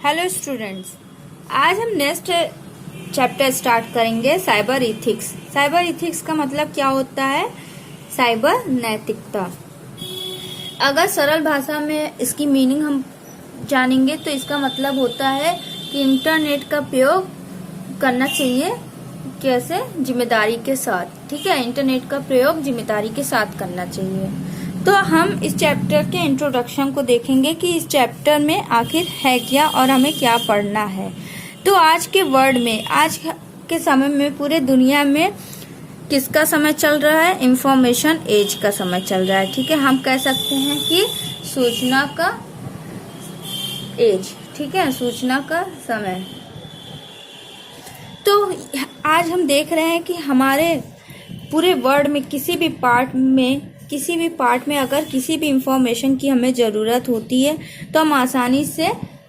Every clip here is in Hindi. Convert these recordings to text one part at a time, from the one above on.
हेलो स्टूडेंट्स, आज हम नेक्स्ट चैप्टर स्टार्ट करेंगे साइबर इथिक्स। साइबर इथिक्स का मतलब क्या होता है? साइबर नैतिकता। अगर सरल भाषा में इसकी मीनिंग हम जानेंगे तो इसका मतलब होता है कि इंटरनेट का प्रयोग करना चाहिए कैसे? जिम्मेदारी के साथ। ठीक है, इंटरनेट का प्रयोग जिम्मेदारी के साथ करना चाहिए। तो हम इस चैप्टर के इंट्रोडक्शन को देखेंगे कि इस चैप्टर में आखिर है क्या और हमें क्या पढ़ना है। तो आज के वर्ल्ड में, आज के समय में पूरे दुनिया में किसका समय चल रहा है? इंफॉर्मेशन एज का समय चल रहा है। ठीक है, हम कह सकते हैं कि सूचना का एज। ठीक है, सूचना का समय। तो आज हम देख रहे हैं कि हमारे पूरे वर्ल्ड में किसी भी पार्ट में अगर किसी भी इंफॉर्मेशन की हमें ज़रूरत होती है तो हम आसानी से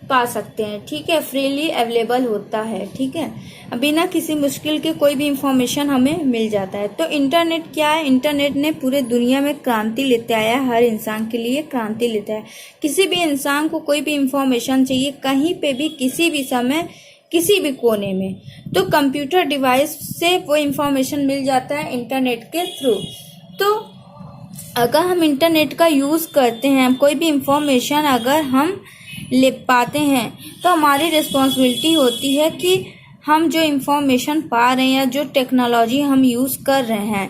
पा सकते हैं। ठीक है, फ्रीली अवेलेबल होता है। ठीक है, बिना किसी मुश्किल के कोई भी इंफॉर्मेशन हमें मिल जाता है। तो इंटरनेट क्या है? इंटरनेट ने पूरे दुनिया में क्रांति लेते आया है, हर इंसान के लिए क्रांति लेता है। किसी भी इंसान को कोई भी इंफॉर्मेशन चाहिए, कहीं पे भी, किसी भी समय, किसी भी कोने में, तो कंप्यूटर डिवाइस से वो इंफॉर्मेशन मिल जाता है इंटरनेट के थ्रू। तो अगर हम इंटरनेट का यूज़ करते हैं, कोई भी इंफॉर्मेशन अगर हम ले पाते हैं, तो हमारी रिस्पॉन्सिबिलिटी होती है कि हम जो इंफॉर्मेशन पा रहे हैं या जो टेक्नोलॉजी हम यूज़ कर रहे हैं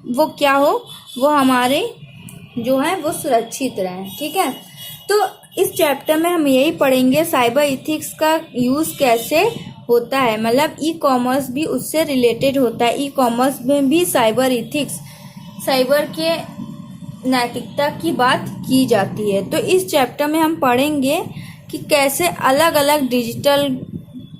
वो क्या हो, वो हमारे जो है वो सुरक्षित रहे। ठीक है, तो इस चैप्टर में हम यही पढ़ेंगे साइबर इथिक्स का यूज़ कैसे होता है। मतलब ई कॉमर्स भी उससे रिलेटेड होता है। ई कॉमर्स में भी साइबर इथिक्स, साइबर के नैतिकता की बात की जाती है। तो इस चैप्टर में हम पढ़ेंगे कि कैसे अलग अलग डिजिटल,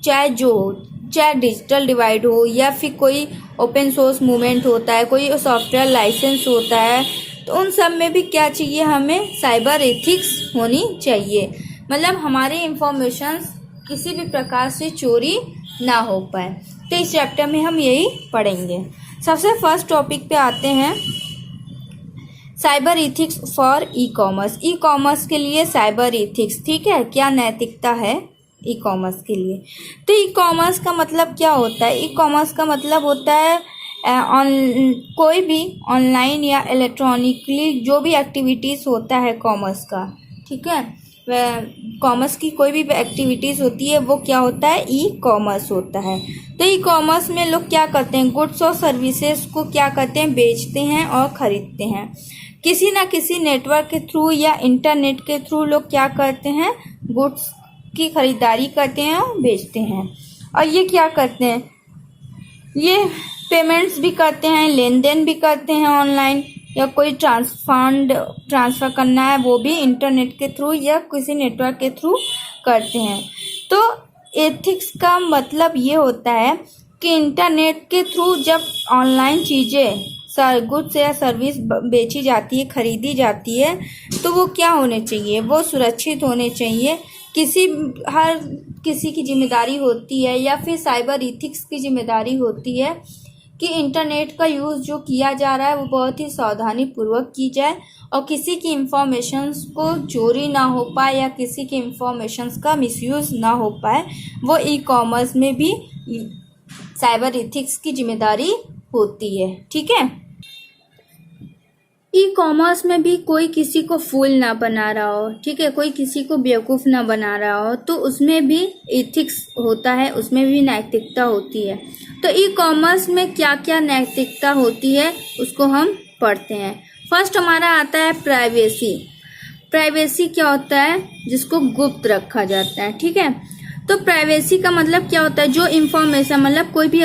चाहे डिजिटल डिवाइड हो या फिर कोई ओपन सोर्स मूवमेंट होता है, कोई सॉफ्टवेयर लाइसेंस होता है, तो उन सब में भी क्या चाहिए? हमें साइबर एथिक्स होनी चाहिए। मतलब हमारी इंफॉर्मेशन किसी भी प्रकार से चोरी ना हो पाए। तो इस चैप्टर में हम यही पढ़ेंगे। सबसे फर्स्ट टॉपिक पे आते हैं, cyber ethics for e commerce. E commerce के लिए साइबर इथिक्स, ठीक है, क्या नैतिकता है ई कॉमर्स के लिए। तो ई कॉमर्स का मतलब क्या होता है? ई कॉमर्स का मतलब होता है कोई भी ऑनलाइन या इलेक्ट्रॉनिकली जो भी एक्टिविटीज़ होता है कॉमर्स का। ठीक है, कॉमर्स की कोई भी एक्टिविटीज़ होती है वो क्या होता है? ई कॉमर्स होता है। तो ई कॉमर्स में लोग क्या करते हैं? गुड्स और सर्विसेज को क्या करते हैं? बेचते हैं और ख़रीदते हैं। किसी ना किसी नेटवर्क के थ्रू या इंटरनेट के थ्रू लोग क्या करते हैं? गुड्स की खरीदारी करते हैं और बेचते हैं। और ये क्या करते हैं? ये पेमेंट्स भी करते हैं, लेन देन भी करते हैं ऑनलाइन, या कोई फंड ट्रांसफ़र करना है वो भी इंटरनेट के थ्रू या किसी नेटवर्क के थ्रू करते हैं। तो एथिक्स का मतलब ये होता है कि इंटरनेट के थ्रू जब ऑनलाइन चीज़ें, गुड्स या सर्विस बेची जाती है, खरीदी जाती है, तो वो क्या होने चाहिए? वो सुरक्षित होने चाहिए। हर किसी की जिम्मेदारी होती है, या फिर साइबर इथिक्स की जिम्मेदारी होती है कि इंटरनेट का यूज़ जो किया जा रहा है वो बहुत ही सावधानी पूर्वक की जाए और किसी की इंफॉर्मेशंस को चोरी ना हो पाए या किसी की इंफॉर्मेशंस का मिसयूज़ ना हो पाए। वो ई कॉमर्स में भी साइबर इथिक्स की जिम्मेदारी होती है। ठीक है, ई कॉमर्स में भी कोई किसी को फूल ना बना रहा हो, ठीक है, कोई किसी को बेवकूफ़ ना बना रहा हो, तो उसमें भी एथिक्स होता है, उसमें भी नैतिकता होती है। तो ई कॉमर्स में क्या क्या नैतिकता होती है उसको हम पढ़ते हैं। फर्स्ट हमारा आता है प्राइवेसी। प्राइवेसी क्या होता है? जिसको गुप्त रखा जाता है। ठीक है, तो प्राइवेसी का मतलब क्या होता है? जो इंफॉर्मेशन, मतलब कोई भी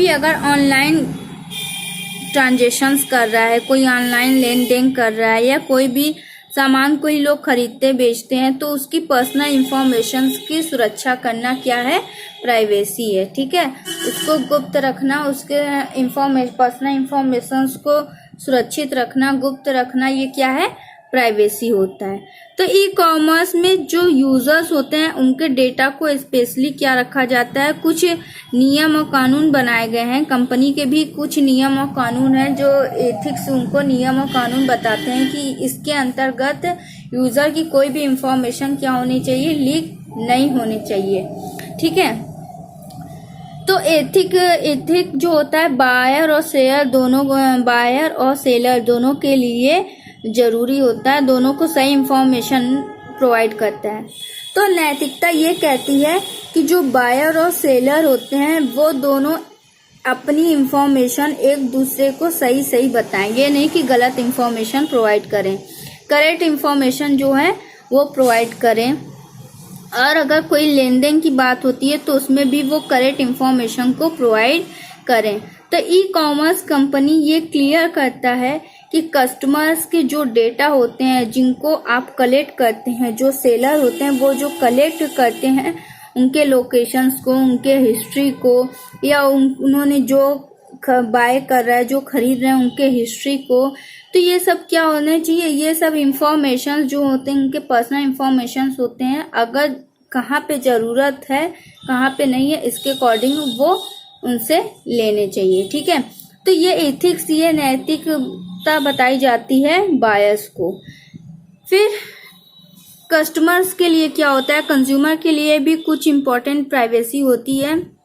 अगर ऑनलाइन ट्रांजेक्शन्स कर रहा है, कोई ऑनलाइन लेन देन कर रहा है, या कोई भी सामान कोई लोग खरीदते बेचते हैं, तो उसकी पर्सनल इंफॉर्मेशंस की सुरक्षा करना क्या है? प्राइवेसी है। ठीक है, उसको गुप्त रखना, उसके पर्सनल इंफॉर्मेशंस को सुरक्षित रखना, गुप्त रखना, ये क्या है? प्राइवेसी होता है। तो ई कॉमर्स में जो यूज़र्स होते हैं उनके डेटा को स्पेशली क्या रखा जाता है? कुछ नियम और कानून बनाए गए हैं। कंपनी के भी कुछ नियम और कानून हैं जो एथिक्स उनको नियम और कानून बताते हैं कि इसके अंतर्गत यूजर की कोई भी इंफॉर्मेशन क्या होनी चाहिए, लीक नहीं होनी चाहिए। ठीक है, तो एथिक जो होता है बायर और सेलर दोनों के लिए जरूरी होता है, दोनों को सही इंफॉर्मेशन प्रोवाइड करता है। तो नैतिकता ये कहती है कि जो बायर और सेलर होते हैं वो दोनों अपनी इंफॉर्मेशन एक दूसरे को सही बताएं, ये नहीं कि गलत इंफॉर्मेशन प्रोवाइड करें, करेक्ट इंफॉर्मेशन जो है वो प्रोवाइड करें। और अगर कोई लेन देन की बात होती है तो उसमें भी वो करेक्ट इंफॉर्मेशन को प्रोवाइड करें। तो ई कॉमर्स कंपनी ये क्लियर करता है कि कस्टमर्स के जो डेटा होते हैं जिनको आप कलेक्ट करते हैं, जो सेलर होते हैं वो जो कलेक्ट करते हैं उनके लोकेशंस को, उनके हिस्ट्री को, या उन्होंने जो बाय कर रहा है, जो खरीद रहे हैं उनके हिस्ट्री को, तो ये सब क्या होना चाहिए, ये सब इंफॉर्मेशन जो होते हैं उनके पर्सनल इंफॉर्मेशन होते हैं, अगर कहाँ पे ज़रूरत है कहाँ पे नहीं है इसके अकॉर्डिंग वो उनसे लेने चाहिए। ठीक है, तो ये एथिक्स, ये नैतिकता बताई जाती है बायर्स को। फिर कस्टमर्स के लिए क्या होता है, कंज्यूमर के लिए भी कुछ इम्पोर्टेंट प्राइवेसी होती है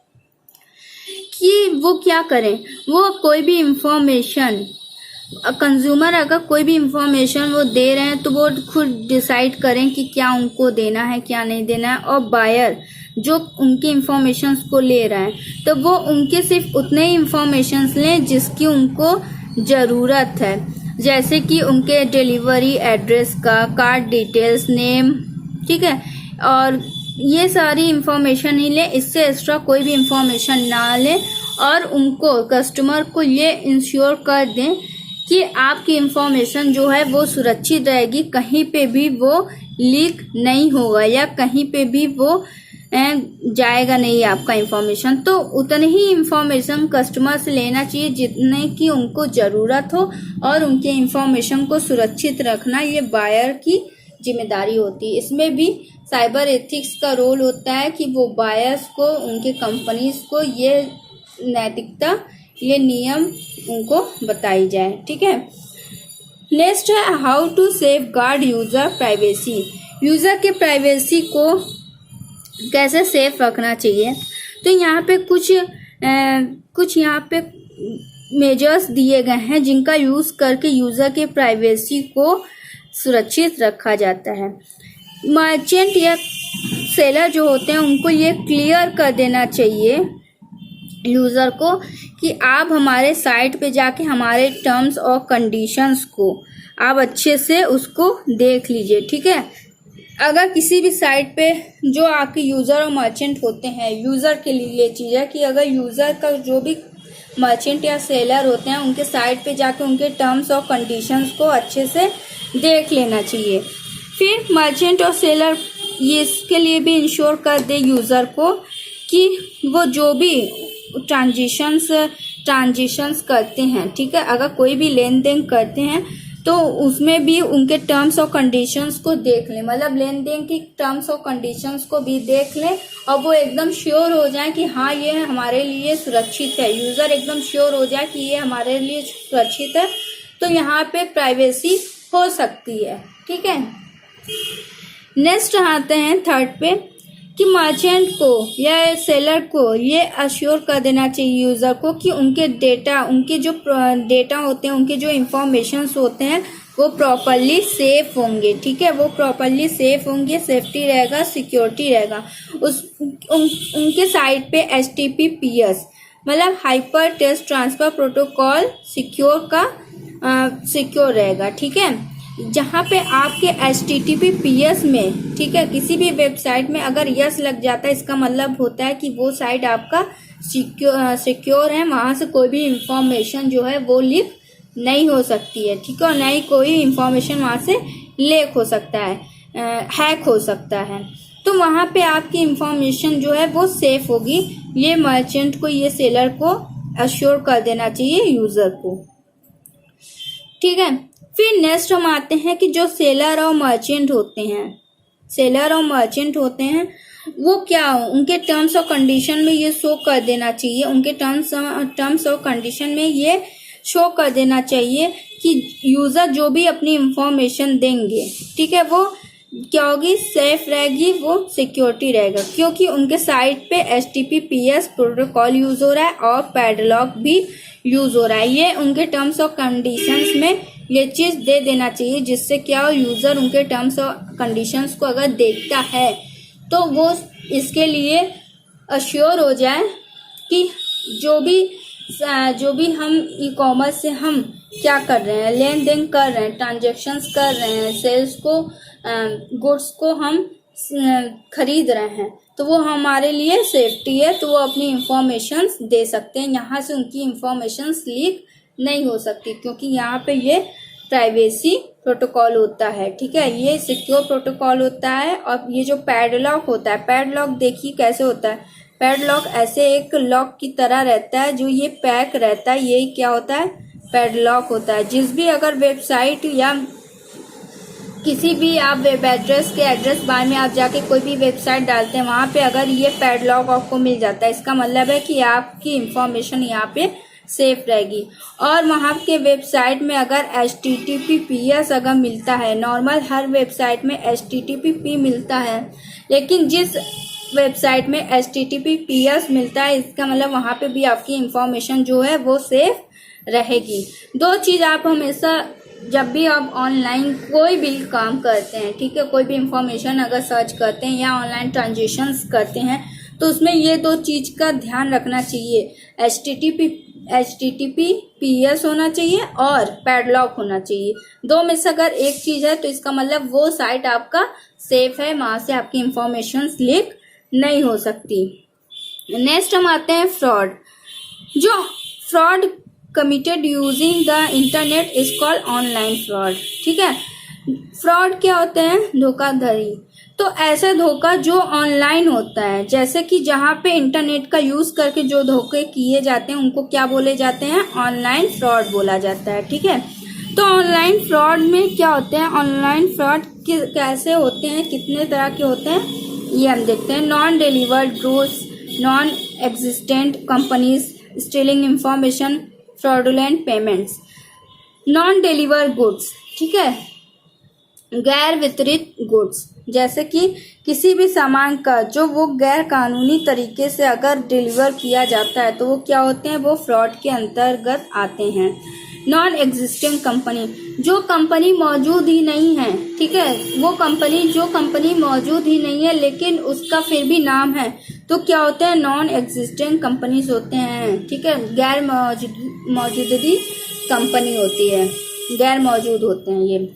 कि वो क्या करें, वो कोई भी इंफॉर्मेशन, कंज्यूमर अगर कोई भी इंफॉर्मेशन वो दे रहे हैं तो वो खुद डिसाइड करें कि क्या उनको देना है क्या नहीं देना है। और बायर जो उनकी इंफॉर्मेशंस को ले रहा है तो वो उनके सिर्फ उतने ही इंफॉर्मेशंस लें जिसकी उनको ज़रूरत है, जैसे कि उनके डिलीवरी एड्रेस का, कार्ड डिटेल्स, नेम, ठीक है, और ये सारी इंफॉर्मेशन ही लें, इससे एक्स्ट्रा कोई भी इंफॉर्मेशन ना लें। और उनको, कस्टमर को ये इंश्योर कर दें कि आपकी इंफॉर्मेशन जो है वो सुरक्षित रहेगी, कहीं पे भी वो लीक नहीं होगा या कहीं पे भी वो जाएगा नहीं आपका इंफॉर्मेशन। तो उतनी ही इंफॉर्मेशन कस्टमर से लेना चाहिए जितने की उनको ज़रूरत हो, और उनके इंफॉर्मेशन को सुरक्षित रखना ये बायर की जिम्मेदारी होती है। इसमें भी साइबर एथिक्स का रोल होता है कि वो बायर्स को, उनके कंपनीज को ये नैतिकता, ये नियम उनको बताई जाए। ठीक है, नेक्स्ट है how to safeguard user privacy. User के प्राइवेसी को कैसे सेफ रखना चाहिए, तो यहाँ पे कुछ यहाँ पे मेजर्स दिए गए हैं जिनका यूज करके यूजर के प्राइवेसी को सुरक्षित रखा जाता है। मर्चेंट या सेलर जो होते हैं उनको ये क्लियर कर देना चाहिए यूज़र को कि आप हमारे साइट पे जाके हमारे टर्म्स और कंडीशंस को आप अच्छे से उसको देख लीजिए। ठीक है, अगर किसी भी साइट पे जो आपके यूज़र और मर्चेंट होते हैं, यूज़र के लिए ये चीज़ है कि अगर यूज़र का जो भी मर्चेंट या सेलर होते हैं उनके साइट पे जाके उनके टर्म्स और कंडीशंस को अच्छे से देख लेना चाहिए। फिर मर्चेंट और सेलर ये इसके लिए भी इंश्योर कर दे यूज़र को कि वो जो भी ट्रांजिशंस करते हैं, ठीक है, अगर कोई भी लेन देन करते हैं तो उसमें भी उनके टर्म्स और कंडीशंस को देख लें, मतलब लेन देन की टर्म्स और कंडीशंस को भी देख लें और वो एकदम श्योर हो जाए कि हाँ ये हमारे लिए सुरक्षित है, यूज़र एकदम श्योर हो जाए कि ये हमारे लिए सुरक्षित है, तो यहाँ पे प्राइवेसी हो सकती है। ठीक है, नेक्स्ट आते हैं थर्ड पे कि मर्चेंट को या सेलर को ये अश्योर कर देना चाहिए यूज़र को कि उनके डेटा, उनके जो डेटा होते हैं, उनके जो इंफॉर्मेशंस होते हैं वो प्रॉपरली सेफ होंगे। ठीक है, वो प्रॉपरली सेफ होंगे, सेफ्टी रहेगा, सिक्योरिटी रहेगा। उनके साइट पे HTTPS मतलब hyper text transfer protocol secure रहेगा। ठीक है, जहाँ पे आपके HTTPS में, ठीक है, किसी भी वेबसाइट में अगर यस लग जाता है इसका मतलब होता है कि वो साइट आपका सिक्योर है, वहाँ से कोई भी इंफॉर्मेशन जो है वो लीक नहीं हो सकती है। ठीक है, और नहीं कोई इंफॉर्मेशन वहाँ से लीक हो सकता है, हैक हो सकता है, तो वहाँ पे आपकी इंफॉर्मेशन जो है वो सेफ होगी। ये मर्चेंट को, ये सेलर को अश्योर कर देना चाहिए यूज़र को। ठीक है, फिर नेक्स्ट हम आते हैं कि जो सेलर और मर्चेंट होते हैं वो क्या, उनके टर्म्स और कंडीशन में ये शो कर देना चाहिए, उनके टर्म्स और कंडीशन में ये शो कर देना चाहिए कि यूज़र जो भी अपनी इंफॉर्मेशन देंगे, ठीक है, वो क्या होगी, सेफ रहेगी, वो सिक्योरिटी रहेगा, क्योंकि उनके साइट पे HTTPS प्रोटोकॉल यूज़ हो रहा है और पैडलॉक भी यूज़ हो रहा है। ये उनके टर्म्स और कंडीशंस में ये चीज़ दे देना चाहिए, जिससे क्या हो, यूज़र उनके टर्म्स और कंडीशंस को अगर देखता है तो वो इसके लिए अश्योर हो जाए कि जो भी हम ई कॉमर्स से हम क्या कर रहे हैं, लेन देन कर रहे हैं, ट्रांजेक्शन्स कर रहे हैं, सेल्स को गुड्स को हम खरीद रहे हैं, तो वो हमारे लिए सेफ्टी है, तो वो अपनी इंफॉर्मेशंस दे सकते हैं। यहाँ से उनकी इंफॉर्मेशंस लीक नहीं हो सकती, क्योंकि यहाँ पे ये प्राइवेसी प्रोटोकॉल होता है, ठीक है, ये सिक्योर प्रोटोकॉल होता है। और ये जो पैडलॉक होता है, पैडलॉक देखिए कैसे होता है, पैडलॉक ऐसे एक लॉक की तरह रहता है, जो ये पैक रहता है, ये क्या होता है, पैडलॉक होता है। जिस भी अगर वेबसाइट या किसी भी आप वेब एड्रेस के एड्रेस बार में आप जाके कोई भी वेबसाइट डालते हैं, वहाँ पे अगर ये पैडलॉक आपको मिल जाता है, इसका मतलब है कि आपकी इंफॉर्मेशन यहाँ पे सेफ रहेगी। और वहाँ के वेबसाइट में अगर HTTPS अगर मिलता है, नॉर्मल हर वेबसाइट में HTTP मिलता है, लेकिन जिस वेबसाइट में HTTPS मिलता है, इसका मतलब वहाँ पे भी आपकी इंफॉर्मेशन जो है वो सेफ रहेगी। दो चीज़ आप हमेशा जब भी आप ऑनलाइन कोई भी काम करते हैं, ठीक है, कोई भी इंफॉर्मेशन अगर सर्च करते हैं या ऑनलाइन ट्रांजेक्शन्स करते हैं, तो उसमें ये दो चीज़ का ध्यान रखना चाहिए, HTTPS होना चाहिए और पैडलॉक होना चाहिए। दो में से अगर एक चीज़ है तो इसका मतलब वो साइट आपका सेफ है, वहाँ से आपकी इंफॉर्मेशन लीक नहीं हो सकती। नेक्स्ट हम आते हैं फ्रॉड। जो fraud committed using the internet is called online fraud, ठीक है। फ्रॉड क्या होते हैं, धोखाधड़ी। तो ऐसा धोखा जो ऑनलाइन होता है, जैसे कि जहाँ पे इंटरनेट का यूज करके जो धोखे किए जाते हैं उनको क्या बोले जाते हैं, ऑनलाइन फ्रॉड बोला जाता है, ठीक है। तो ऑनलाइन फ्रॉड में क्या होते हैं, ऑनलाइन फ्रॉड कैसे होते हैं, कितने तरह के होते हैं, ये हम देखते हैं। Non delivered goods, non existent companies stealing information, fraudulent payments. Non deliver goods, ठीक है, गैर वितरित गुड्स, जैसे कि किसी भी सामान का जो वो गैर कानूनी तरीके से अगर डिलीवर किया जाता है तो वो क्या होते हैं, वो फ्रॉड के अंतर्गत आते हैं। नॉन एग्जिस्टिंग कंपनी, जो कंपनी मौजूद ही नहीं है, ठीक है, वो जो कंपनी मौजूद ही नहीं है लेकिन उसका फिर भी नाम है, तो क्या होते हैं, नॉन एग्जिस्टिंग कंपनीज होते हैं, ठीक है, गैर मौजूदगी कंपनी होती है, गैर मौजूद होते हैं ये।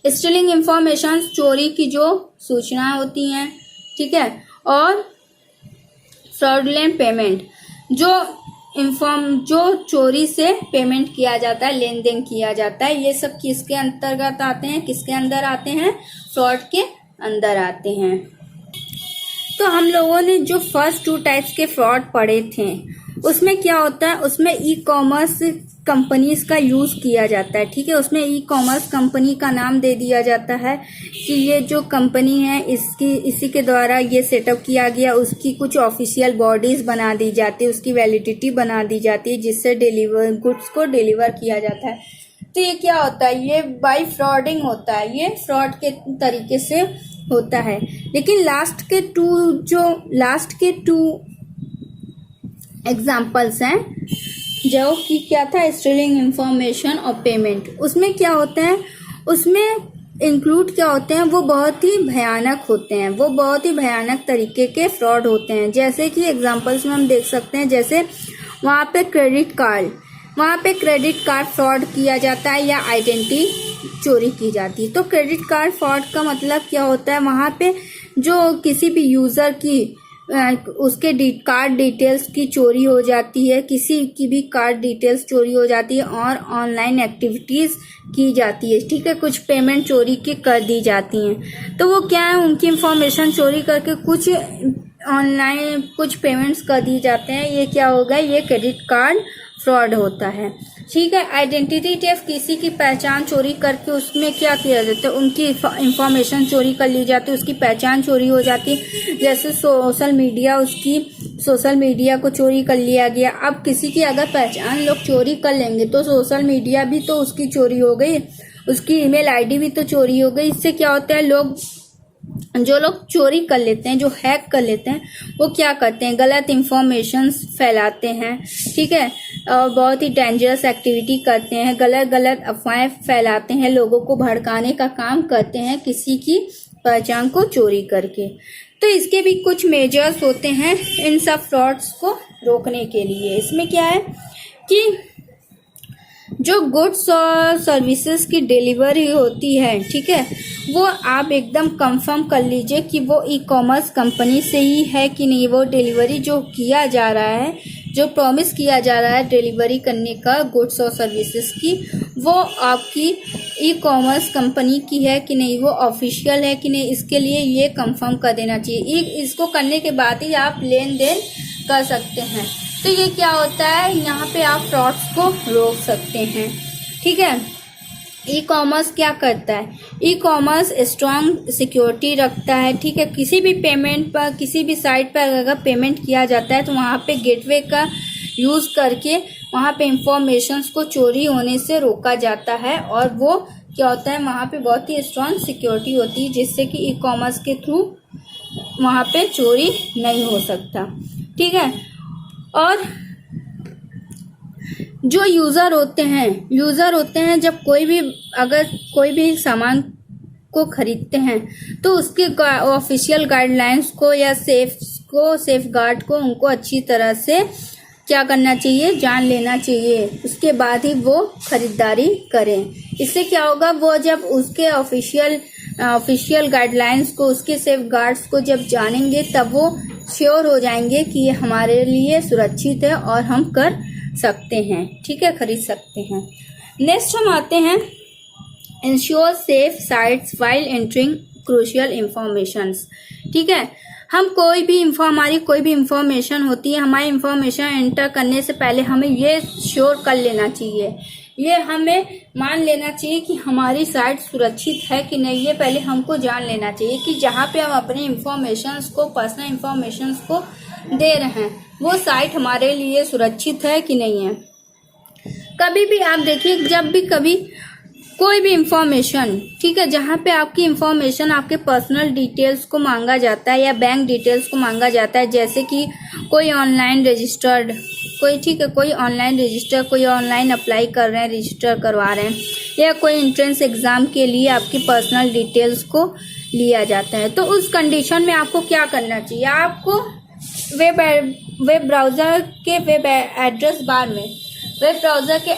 स्टीलिंग इंफॉर्मेशन, चोरी की जो सूचनाएं होती हैं, ठीक है। और फ्रॉडुलेंट पेमेंट, जो चोरी से पेमेंट किया जाता है, लेन देन किया जाता है, ये सब किसके अंतर्गत आते हैं, किसके अंदर आते हैं, फ्रॉड के अंदर आते हैं। तो हम लोगों ने जो फर्स्ट 2 टाइप्स के फ्रॉड पढ़े थे, उसमें क्या होता है, उसमें ई कॉमर्स कंपनीज का यूज किया जाता है, ठीक है, उसमें ई कॉमर्स कंपनी का नाम दे दिया जाता है कि ये जो कंपनी है इसी के द्वारा ये सेटअप किया गया, उसकी कुछ ऑफिशियल बॉडीज बना दी जाती है, उसकी वैलिडिटी बना दी जाती है, जिससे गुड्स को डिलीवर किया जाता है। तो ये क्या होता है, ये बाय फ्रॉडिंग होता है, ये फ्रॉड के तरीके से होता है। लेकिन लास्ट के टू एग्जाम्पल्स हैं, जो कि क्या था, स्टीलिंग इंफॉर्मेशन और पेमेंट। उसमें क्या होते हैं, उसमें इंक्लूड क्या होते हैं, वो बहुत ही भयानक होते हैं, वो बहुत ही भयानक तरीके के फ्रॉड होते हैं। जैसे कि एग्जांपल्स में हम देख सकते हैं, जैसे वहाँ पे क्रेडिट कार्ड फ्रॉड किया जाता है या आइडेंटिटी चोरी की जाती है। तो क्रेडिट कार्ड फ्रॉड का मतलब क्या होता है, वहाँ पे जो किसी भी यूजर की उसके कार्ड डिटेल्स की चोरी हो जाती है, किसी की भी कार्ड डिटेल्स चोरी हो जाती है और ऑनलाइन एक्टिविटीज़ की जाती है, ठीक है, कुछ पेमेंट चोरी की कर दी जाती हैं। तो वो क्या है, उनकी इंफॉर्मेशन चोरी करके कुछ ऑनलाइन कुछ पेमेंट्स कर दिए जाते हैं, ये क्या होगा, ये क्रेडिट कार्ड फ्रॉड होता है, ठीक है। आइडेंटिटी थेफ्ट, किसी की पहचान चोरी करके उसमें क्या किया जाता है, उनकी इंफॉर्मेशन चोरी कर ली जाती है, उसकी पहचान चोरी हो जाती है, जैसे सोशल मीडिया उसकी सोशल मीडिया को चोरी कर लिया गया। अब किसी की अगर पहचान लोग चोरी कर लेंगे तो सोशल मीडिया भी तो उसकी चोरी हो गई, उसकी ईमेल आईडी भी तो चोरी हो गई। इससे क्या होता है, जो लोग चोरी कर लेते हैं, जो हैक कर लेते हैं, वो क्या करते हैं, गलत इंफॉर्मेशन फैलाते हैं, ठीक है, और बहुत ही डेंजरस एक्टिविटी करते हैं, गलत अफवाहें फैलाते हैं, लोगों को भड़काने का काम करते हैं किसी की पहचान को चोरी करके। तो इसके भी कुछ मेजर्स होते हैं इन सब फ्रॉड्स को रोकने के लिए। इसमें क्या है कि जो गुड्स और सर्विसेज की डिलीवरी होती है, ठीक है, वो आप एकदम कंफर्म कर लीजिए कि वो ई कॉमर्स कंपनी से ही है कि नहीं। वो डिलीवरी जो किया जा रहा है, जो प्रॉमिस किया जा रहा है डिलीवरी करने का गुड्स और सर्विसेज की, वो आपकी ई कॉमर्स कंपनी की है कि नहीं, वो ऑफिशियल है कि नहीं, इसके लिए ये कंफर्म कर देना चाहिए। इसको करने के बाद ही आप लेन देन कर सकते हैं। तो ये क्या होता है, यहाँ पे आप फ्रॉड्स को रोक सकते हैं, ठीक है। ई कॉमर्स क्या करता है, ई कॉमर्स स्ट्रॉन्ग सिक्योरिटी रखता है, ठीक है। किसी भी पेमेंट पर, किसी भी साइट पर अगर पेमेंट किया जाता है तो वहाँ पे गेटवे का यूज़ करके वहाँ पे इंफॉर्मेशंस को चोरी होने से रोका जाता है। और वो क्या होता है, वहाँ पे बहुत ही स्ट्रॉन्ग सिक्योरिटी होती है जिससे कि ई कॉमर्स के थ्रू वहाँ पे चोरी नहीं हो सकता, ठीक है। और जो यूज़र होते हैं जब अगर कोई भी सामान को खरीदते हैं तो उसके ऑफिशियल गाइडलाइंस को या सेफ गार्ड को उनको अच्छी तरह से क्या करना चाहिए, जान लेना चाहिए, उसके बाद ही वो खरीदारी करें। इससे क्या होगा, वो जब उसके ऑफिशियल गाइडलाइंस को, उसके सेफ गार्ड्स को जब जानेंगे तब वो श्योर हो जाएंगे कि ये हमारे लिए सुरक्षित है और हम कर सकते हैं, ठीक है, खरीद सकते हैं। नेक्स्ट हम आते हैं ensure safe sites while entering crucial informations, ठीक है। हमारी कोई भी इंफॉर्मेशन होती है, हमारी इंफॉर्मेशन एंटर करने से पहले हमें ये श्योर कर लेना चाहिए, ये हमें मान लेना चाहिए कि हमारी साइट सुरक्षित है कि नहीं। ये पहले हमको जान लेना चाहिए कि जहाँ पे हम अपने इंफॉर्मेशंस को, पर्सनल इंफॉर्मेशंस को दे रहे हैं, वो साइट हमारे लिए सुरक्षित है कि नहीं है। कभी भी आप देखिए, जब भी कभी कोई भी इंफॉर्मेशन, ठीक है, जहाँ पे आपकी इंफॉर्मेशन, आपके पर्सनल डिटेल्स को मांगा जाता है या बैंक डिटेल्स को मांगा जाता है, जैसे कि कोई ऑनलाइन रजिस्टर्ड, कोई ऑनलाइन अप्लाई कर रहे हैं, रजिस्टर करवा रहे हैं, या कोई एंट्रेंस एग्जाम के लिए आपकी पर्सनल डिटेल्स को लिया जाता है, तो उस कंडीशन में आपको क्या करना चाहिए, आपको वेब ब्राउज़र के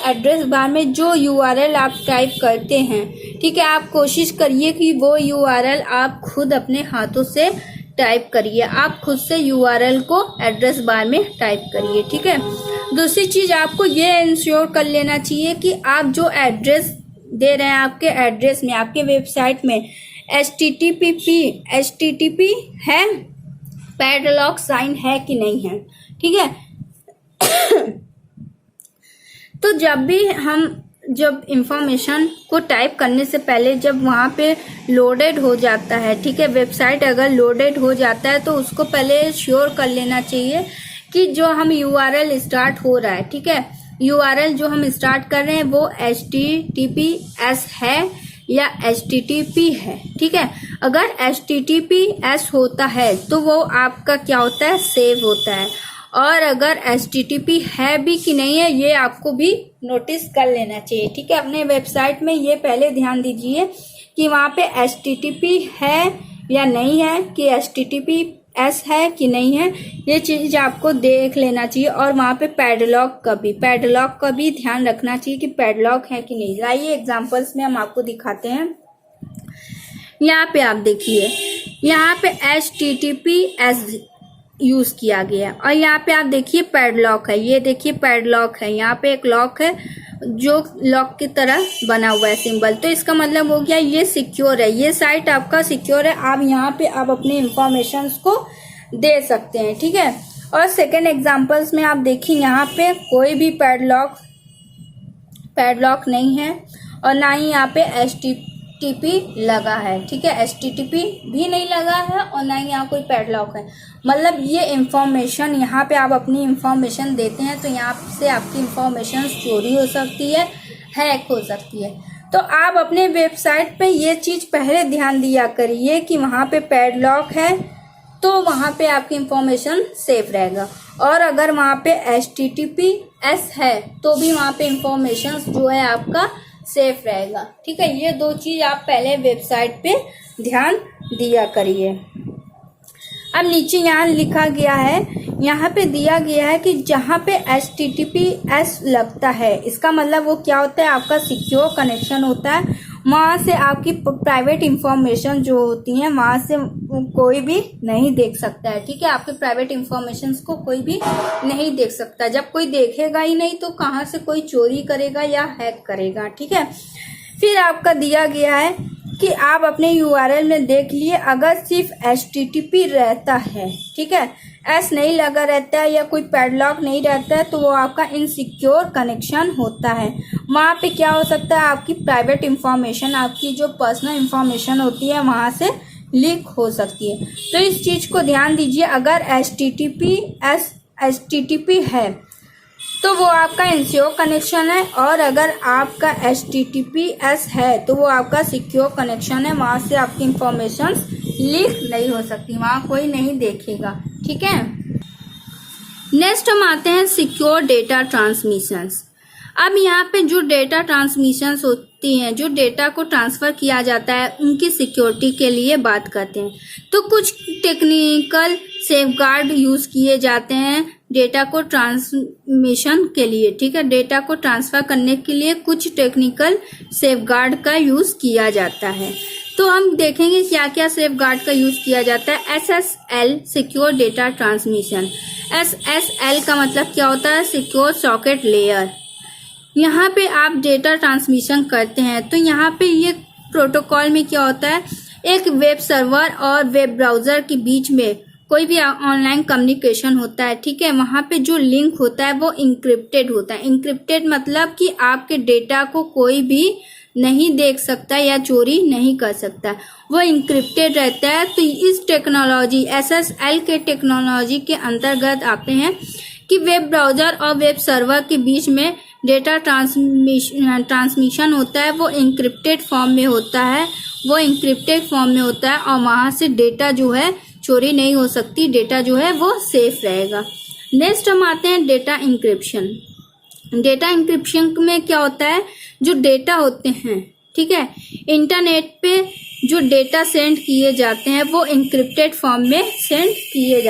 एड्रेस बार में जो URL आप टाइप करते हैं, ठीक है, आप कोशिश करिए कि वो URL आप खुद अपने हाथों से टाइप करिए, आप खुद से URL को एड्रेस बार में टाइप करिए, ठीक है। दूसरी चीज़, आपको ये इंश्योर कर लेना चाहिए कि आप जो एड्रेस दे रहे हैं, आपके एड्रेस में, आपके वेबसाइट में HTTP है, पैडलॉक साइन है कि नहीं है, ठीक है। तो जब इंफॉर्मेशन को टाइप करने से पहले, जब वहाँ पे लोडेड हो जाता है, ठीक है, वेबसाइट अगर लोडेड हो जाता है तो उसको पहले श्योर कर लेना चाहिए कि जो हम URL स्टार्ट हो रहा है, ठीक है, URL जो हम स्टार्ट कर रहे हैं वो HTTPS है या HTTP है, ठीक है। अगर HTTPS होता है तो वो आपका क्या होता है, सेव होता है, और अगर HTTP है भी कि नहीं है, ये आपको भी नोटिस कर लेना चाहिए, ठीक है। अपने वेबसाइट में ये पहले ध्यान दीजिए कि वहाँ पे HTTP है या नहीं है, कि HTTPS है कि नहीं है, ये चीज़ आपको देख लेना चाहिए। और वहाँ पे पैडलॉक का भी ध्यान रखना चाहिए कि पैडलॉक है कि नहीं। आइए एग्जांपल्स में हम आपको दिखाते हैं। यहाँ पे आप देखिए, यहाँ पे HTTPS यूज किया गया, और यहाँ पे आप देखिए पैडलॉक है, ये देखिए पैडलॉक है, यहाँ पे एक लॉक है जो लॉक की तरह बना हुआ है सिंबल, तो इसका मतलब हो गया ये सिक्योर है, ये साइट आपका सिक्योर है, आप यहाँ पे आप अपनी इंफॉर्मेशंस को दे सकते हैं, ठीक है। और सेकेंड एग्जांपल्स में आप देखिए, यहाँ पे कोई भी पैडलॉक नहीं है, और ना ही यहाँ पे HTTP लगा है, ठीक है, HTTP भी नहीं लगा है और ना ही यहाँ कोई पैडलॉक है। मतलब ये इंफॉर्मेशन, यहाँ पे आप अपनी इंफॉर्मेशन देते हैं तो यहाँ से आपकी इंफॉर्मेशन चोरी हो सकती है, हैक हो सकती है। तो आप अपने वेबसाइट पे ये चीज़ पहले ध्यान दिया करिए कि वहाँ पे पैडलॉक है तो वहाँ पे आपकी इंफॉर्मेशन सेफ रहेगा, और अगर वहाँ पे HTTPS है तो भी वहाँ पे इंफॉर्मेशन जो है आपका सेफ रहेगा, ठीक है। ये दो चीज़ आप पहले वेबसाइट पे ध्यान दिया करिए। अब नीचे यहाँ लिखा गया है, यहाँ पे दिया गया है कि जहाँ पे HTTPS लगता है, इसका मतलब वो क्या होता है, आपका सिक्योर कनेक्शन होता है। वहाँ से आपकी प्राइवेट इंफॉर्मेशन जो होती हैं वहाँ से कोई भी नहीं देख सकता है, ठीक है। आपके प्राइवेट इंफॉर्मेशन को कोई भी नहीं देख सकता। जब कोई देखेगा ही नहीं तो कहाँ से कोई चोरी करेगा या हैक करेगा, ठीक है। फिर आपका दिया गया है कि आप अपने URL में देख लिए, अगर सिर्फ HTTP रहता है, ठीक है, S नहीं लगा रहता है या कोई पैडलॉक नहीं रहता है, तो वो आपका इनसिक्योर कनेक्शन होता है। वहाँ पे क्या हो सकता है, आपकी प्राइवेट इंफॉर्मेशन, आपकी जो पर्सनल इंफॉर्मेशन होती है वहाँ से लीक हो सकती है। तो इस चीज़ को ध्यान दीजिए, अगर HTTP है तो वो आपका इनसिक्योर कनेक्शन है, और अगर आपका HTTPS है तो वो आपका सिक्योर कनेक्शन है। वहाँ से आपकी इंफॉर्मेशन लीक नहीं हो सकती, वहाँ कोई नहीं देखेगा, ठीक है। नेक्स्ट हम आते हैं सिक्योर डेटा ट्रांसमिशंस। अब यहाँ पे जो डेटा ट्रांसमिशंस होती हैं, जो डेटा को ट्रांसफ़र किया जाता है, उनकी सिक्योरिटी के लिए बात करते हैं। तो कुछ टेक्निकल सेफगार्ड यूज़ किए जाते हैं डेटा को ट्रांसमिशन के लिए, ठीक है। डेटा को ट्रांसफ़र करने के लिए कुछ टेक्निकल सेफगार्ड का यूज़ किया जाता है। तो हम देखेंगे क्या क्या सेफगार्ड का यूज़ किया जाता है। SSL secure data transmission. SSL का मतलब क्या होता है, सिक्योर सॉकेट लेयर। यहाँ पे आप डेटा ट्रांसमिशन करते हैं तो यहाँ पे ये प्रोटोकॉल में क्या होता है, एक वेब सर्वर और वेब ब्राउज़र के बीच में कोई भी ऑनलाइन कम्युनिकेशन होता है, ठीक है। वहाँ पे जो लिंक होता है वो इंक्रिप्टेड होता है। इंक्रिप्टेड मतलब कि आपके डेटा को कोई भी नहीं देख सकता या चोरी नहीं कर सकता, वो इंक्रिप्टेड रहता है। तो इस टेक्नोलॉजी SSL के टेक्नोलॉजी के अंतर्गत आते हैं कि वेब ब्राउज़र और वेब सर्वर के बीच में डेटा ट्रांसमिशन होता है, वो इंक्रिप्टेड फॉर्म में होता है, और वहाँ से डेटा जो है चोरी नहीं हो सकती, डेटा जो है वो सेफ रहेगा। नेक्स्ट हम आते हैं डेटा इंक्रिप्शन। डेटा इंक्रिप्शन में क्या होता है, जो डेटा होते हैं, ठीक है, इंटरनेट पे जो डेटा सेंड किए जाते हैं वो इंक्रिप्टेड फॉर्म में सेंड किए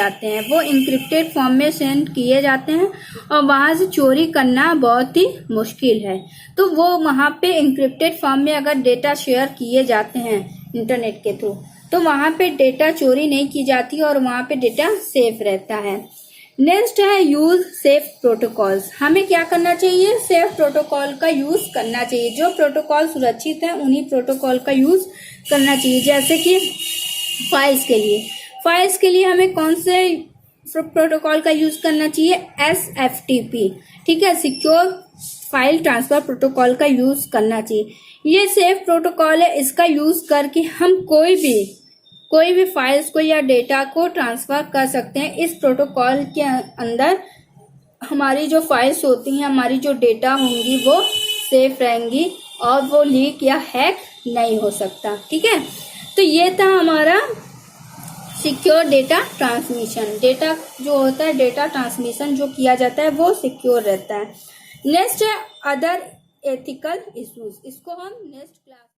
जाते हैं, और वहाँ से चोरी करना बहुत ही मुश्किल है। तो वो वहाँ पे इंक्रिप्टेड फॉर्म में अगर डेटा शेयर किए जाते हैं इंटरनेट के थ्रू, तो वहाँ पे डेटा चोरी नहीं की जाती और वहाँ पे डेटा सेफ रहता है। नेक्स्ट है यूज सेफ प्रोटोकॉल्स। हमें क्या करना चाहिए, सेफ प्रोटोकॉल का यूज करना चाहिए। जो प्रोटोकॉल सुरक्षित है उन्हीं प्रोटोकॉल का यूज करना चाहिए। जैसे कि फाइल्स के लिए हमें कौन से प्रोटोकॉल का यूज करना चाहिए, SFTP, ठीक है, सिक्योर फाइल ट्रांसफर प्रोटोकॉल का यूज करना चाहिए। ये सेफ प्रोटोकॉल है, इसका यूज करके हम कोई भी फाइल्स को या डेटा को ट्रांसफर कर सकते हैं। इस प्रोटोकॉल के अंदर हमारी जो फाइल्स होती हैं, हमारी जो डेटा होंगी वो सेफ रहेंगी और वो लीक या हैक नहीं हो सकता, ठीक है। तो ये था हमारा सिक्योर डेटा ट्रांसमिशन। डेटा जो होता है, डेटा ट्रांसमिशन जो किया जाता है वो सिक्योर रहता है। नेक्स्ट है अदर एथिकल इश्यूज। इसको हम नेक्स्ट क्लास